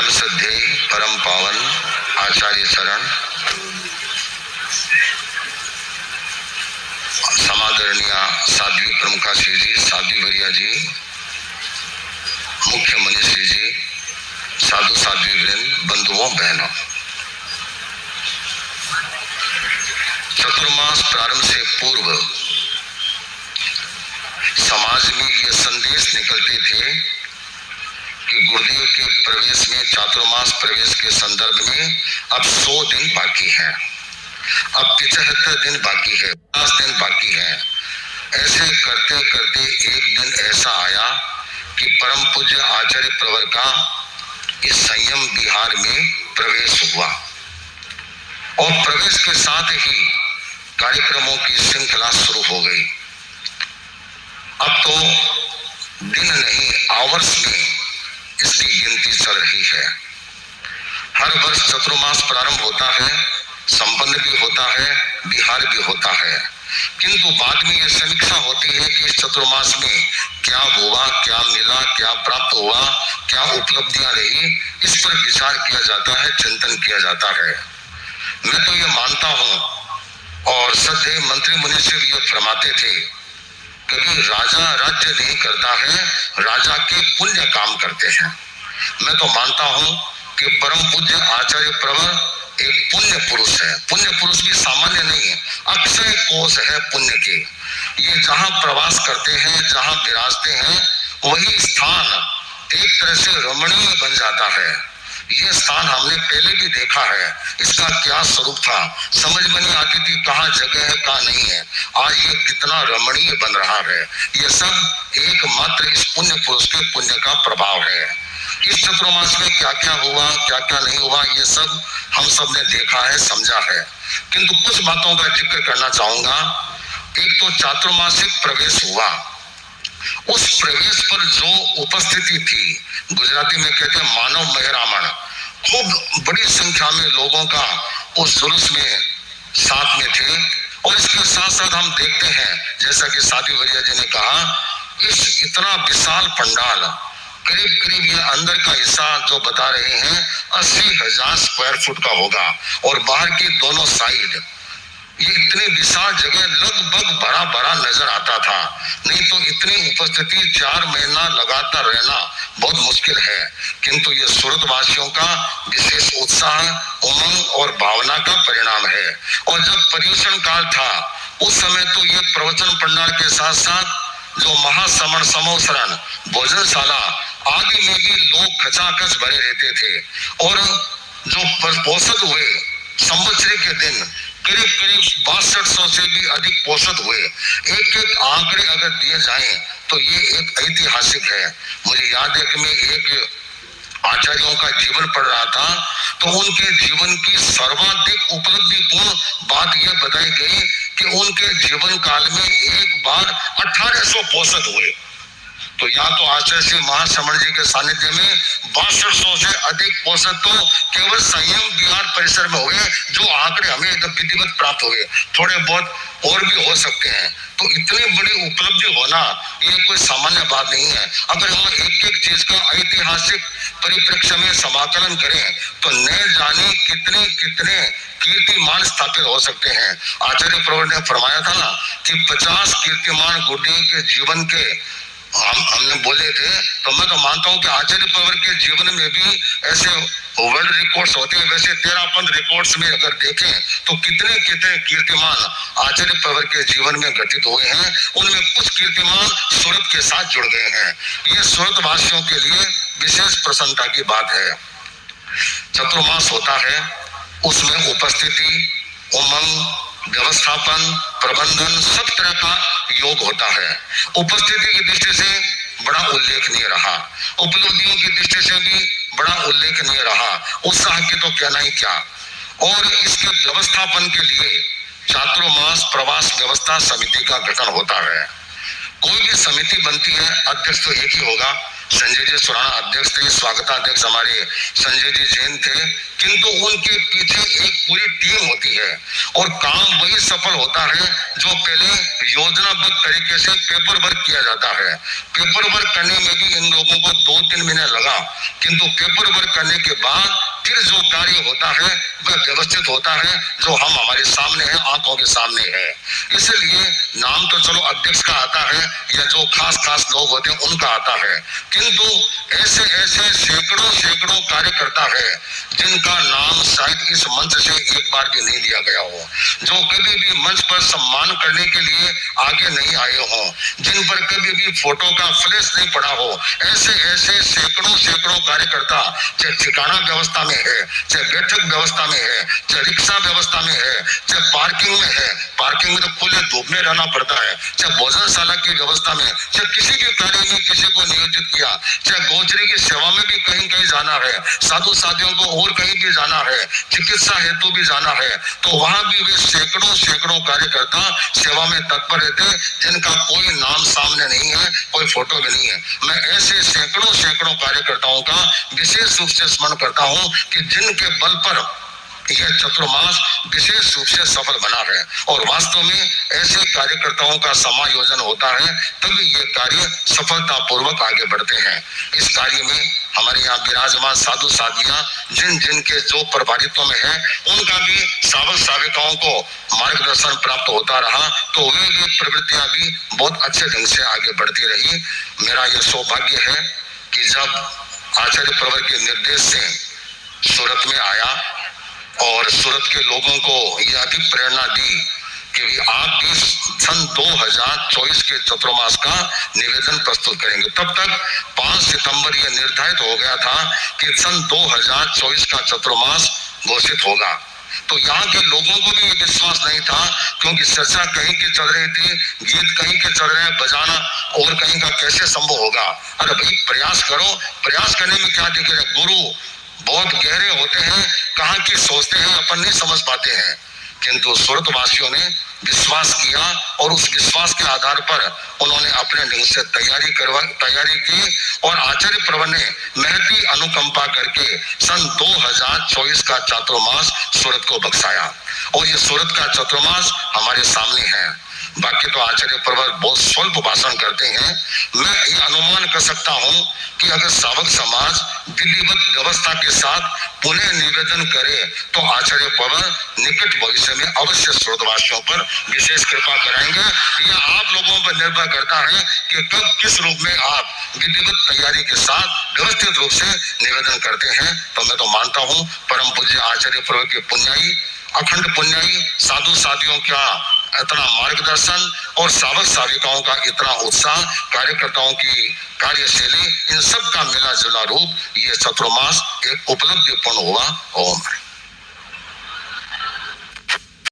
परम श्रद्धेय परम पावन आचार्य चरण, समादरणीय साध्वी प्रमुखा श्री जी, साध्वी वरिया जी, मुख्य मनीषी जी, साधु साध्वी वृंद, बंधुओं बहनों, चतुर्मास प्रारंभ से पूर्व समाज में ये संदेश निकलते थे कि गुरुदेव के प्रवेश में, चातुर्मास प्रवेश के संदर्भ में अब 100 दिन बाकी है, अब 75 दिन बाकी है, 50 दिन बाकी है। ऐसे करते करते एक दिन ऐसा आया कि परम पूज्य आचार्य प्रवर का इस संयम विहार में प्रवेश हुआ और प्रवेश के साथ ही कार्यक्रमों की श्रृंखला शुरू हो गई। अब तो दिन नहीं, आवर्स में इसकी गिनती चल रही है। हर वर्ष चतुर्मास प्रारंभ होता है, संपन्न भी होता है, विहार भी होता है, किंतु बाद में यह समीक्षा होती है कि इस चतुर्मास में क्या हुआ, क्या मिला, क्या प्राप्त हुआ, क्या उपलब्धियां रही, इस पर विचार किया जाता है, चिंतन किया जाता है। मैं तो ये मानता हूं और श्रद्धेय मंत्री मुनीश्वर ये फरमाते थे, कभी राजा राज्य नहीं करता है, राजा के पुण्य काम करते हैं। मैं तो मानता हूं कि परम पूज्य आचार्य प्रवर एक पुण्य पुरुष है। पुण्य पुरुष भी सामान्य नहीं है, अक्षय कोश है पुण्य के। ये जहां प्रवास करते हैं, जहां विराजते हैं, वही स्थान एक तरह से रमणीय बन जाता है। ये स्थान हमने पहले भी देखा है, इसका क्या स्वरूप था समझ में नहीं आती थी, कहाँ जगह है कहाँ नहीं है। आज ये कितना रमणीय बन रहा है। ये सब एकमात्र इस पुण्य पुरुष के पुण्य का प्रभाव है। इस चतुर्मास में क्या क्या हुआ, क्या क्या नहीं हुआ, ये सब हम सब ने देखा है, समझा है, किंतु कुछ बातों का जिक्र करना चाहूंगा। एक तो चातुर्मासिक प्रवेश हुआ, उस प्रवेश पर जो उपस्थिति थी, गुजराती में कहते हैं मानव मेहरामण, खूब बड़ी संख्या में लोगों का उस जुलूस में साथ में थे। और इसके साथ साथ हम देखते हैं, जैसा कि साध्वी वरिया जी ने कहा, इस इतना विशाल पंडाल, करीब करीब ये अंदर का हिस्सा जो बता रहे हैं 80,000 स्क्वायर फुट का होगा और बाहर की दोनों साइड ये इतनी विशाल जगह लगभग बड़ा बड़ा नजर आता था। नहीं तो इतनी उपस्थिति 4 महीना लगातार रहना बहुत मुश्किल है, किंतु ये सूरतवासियों का विशेष उत्साह, उमंग और भावना का परिणाम है। और जब पर्यूषण काल था उस समय तो ये प्रवचन पंडाल के साथ साथ जो महाश्रमण समोसरण भोजनशाला आदि में भी लोग खचाखच भरे रहते थे। और जो पोषद हुए संवत्सरी के दिन करीब करीब 6200 से भी अधिक पोषद हुए। एक एक आंकड़े अगर दिए जाएं तो ये एक ऐतिहासिक है। मुझे याद है कि मैं एक आचार्यों का जीवन पढ़ रहा था, तो उनके जीवन की सर्वाधिक उपलब्धिपूर्ण बात यह बताई गई कि उनके जीवन काल में एक बार 1800 पोषद हुए। तो या तो आचार्य श्री महाश्रमण जी के सानिध्य में 6200 से अधिक पोषद तो केवल संयम विहार परिसर में हुए, जो आंकड़े हमें एकदम विधिवत प्राप्त हुए। थोड़े बहुत और भी हो सकते हैं। तो इतनी बड़ी उपलब्धि होना ये कोई सामान्य बात नहीं है। अगर हम एक एक चीज का ऐतिहासिक परिप्रेक्ष्य में समाकलन करें तो न जाने कितने कितने कीर्तिमान स्थापित हो सकते हैं। आचार्य प्रवर ने फरमाया था ना कि 50 कीर्तिमान गुरुदेव के जीवन के हमने बोले थे। तो मैं तो मानता हूं कि आचार्य प्रवर के जीवन में भी ऐसे वर्ल्ड रिकॉर्ड्स होते हैं, वैसे 13 रिकॉर्ड्स में अगर देखें तो कितने कितने कीर्तिमान आचार्य प्रवर के जीवन में घटित हुए हैं। उनमें कुछ कीर्तिमान सूरत के साथ जुड़ गए हैं। ये सूरत वासियों के लिए विशेष प्रसन्नता की बात है। चतुर्मास होता है, उसमें उपस्थिति, उमंग, व्यवस्थापन, प्रबंधन सब तरह का योग होता है। उपस्थिति की दृष्टि से बड़ा उल्लेखनीय रहा, उपलब्धियों की दृष्टि से भी बड़ा उल्लेखनीय रहा, उत्साह की तो कहना ही क्या। और इसके व्यवस्थापन के लिए चातुर्मास प्रवास व्यवस्था समिति का गठन होता है। कोई भी समिति बनती है, अध्यक्ष तो एक ही होगा, संजय जी सुराना अध्यक्ष थे, स्वागताध्यक्ष हमारे संजय जी जैन थे, किंतु उनके पीछे एक पूरी टीम होती है और काम वही सफल होता है जो पहले योजनाबद्ध तरीके से पेपर वर्क किया जाता है। पेपर वर्क करने में भी इन लोगों को 2-3 महीने लगा, किंतु पेपर वर्क करने के बाद फिर जो कार्य होता है वह व्यवस्थित होता है, जो हम हमारे सामने है, आंखों के सामने है। इसलिए नाम तो चलो अध्यक्ष का आता है या जो खास लोग होते हैं उनका आता है, किंतु ऐसे ऐसे सैकड़ों कार्यकर्ता है जिनका नाम शायद इस मंच से एक बार भी नहीं लिया गया हो, जो कभी भी मंच पर सम्मान करने के लिए आगे नहीं आए हो, जिन पर कभी भी फोटो का फ्लैश नहीं पड़ा हो। ऐसे ऐसे सैकड़ों कार्यकर्ता, चाहे ठिकाना व्यवस्था में है, चाहे बैठक व्यवस्था में है, चाहे रिक्शा व्यवस्था में है, चाहे पार्किंग में है, पार्किंग में तो खुले धूप में रहना पड़ता है, चाहे भोजनशाला की व्यवस्था में, चाहे किसी भी कार्य में किसी को नियोजित किया, चाहे गोचरी की सेवा में भी कहीं जाना है, साधु साधियों को और कहीं भी जाना है, चिकित्सा हेतु भी जाना है, तो वहां भी वे सैकड़ों कार्यकर्ता सेवा में तत्पर रहते, जिनका कोई नाम सामने नहीं है, कोई फोटो भी नहीं है। मैं ऐसे सैकड़ों कार्यकर्ताओं का विशेष रूप से स्मरण करता हूं कि जिनके बल पर यह चतुर्मास विशेष रूप से सफल बना है, और वास्तव में ऐसे कार्यकर्ताओं का समायोजन होता है तभी ये कार्य सफलता पूर्वक आगे बढ़ते हैं। इस कार्य में हमारे यहाँ विराजमान साधु साधियां जिन के जो प्रभारित्व में है, उनका भी सावक साविकाओं को मार्गदर्शन प्राप्त होता रहा, तो वे प्रवृत्तियां भी बहुत अच्छे ढंग से आगे बढ़ती रही। मेरा यह सौभाग्य है कि जब आचार्य प्रवर के निर्देश से सूरत में आया और सूरत के लोगों को यह भी प्रेरणा दी कि आप भी सन 2024 के चतुर्मास का निवेदन प्रस्तुत करेंगे। तब तक 5 सितंबर यह निर्धारित हो गया था कि सन 2024 का चतुर्मास घोषित होगा। तो यहाँ के लोगों को भी विश्वास नहीं था, क्योंकि चर्चा कहीं की चल रही थी, गीत कहीं के चल रहे हैं, बजाना और कहीं का कैसे संभव होगा। अरे भाई प्रयास करो, प्रयास करने में क्या दिक्कत है। गुरु बहुत गहरे होते हैं, कहाँ की सोचते हैं अपन नहीं समझ पाते हैं, किंतु सूरत वासियों ने विश्वास किया और उस विश्वास के आधार पर उन्होंने अपने ढंग से तैयारी की और आचार्य प्रवर ने महती अनुकंपा करके सन 2024 का चातुर्मास सूरत को बख्शाया, और ये सूरत का चातुर्मास हमारे सामने है। बाकी तो आचार्य प्रवर बहुत स्वल्प भाषण करते हैं। मैं ये अनुमान कर सकता हूं कि अगर सावक समाज विधिवत व्यवस्था के साथ पुनः निवेदन करे तो आचार्य प्रवर निकट भविष्य में अवश्य सूरतवासियों पर विशेष कृपा कराएंगे। यह आप लोगों पर निर्भर करता है कि कब किस रूप में आप विधिवत तैयारी के साथ व्यवस्थित रूप से निवेदन करते हैं। तो मैं तो मानता हूँ परम पूज्य आचार्य प्रवर के पुण्याई, अखंड पुण्याई साधु साधियों का इतना मार्गदर्शन और सावक साविकाओं का इतना उत्साह, कार्यकर्ताओं की कार्यशैली, इन सब का मिला जुला रूप ये चतुर्मास एक उपलब्धिपूर्ण हुआ। ओम।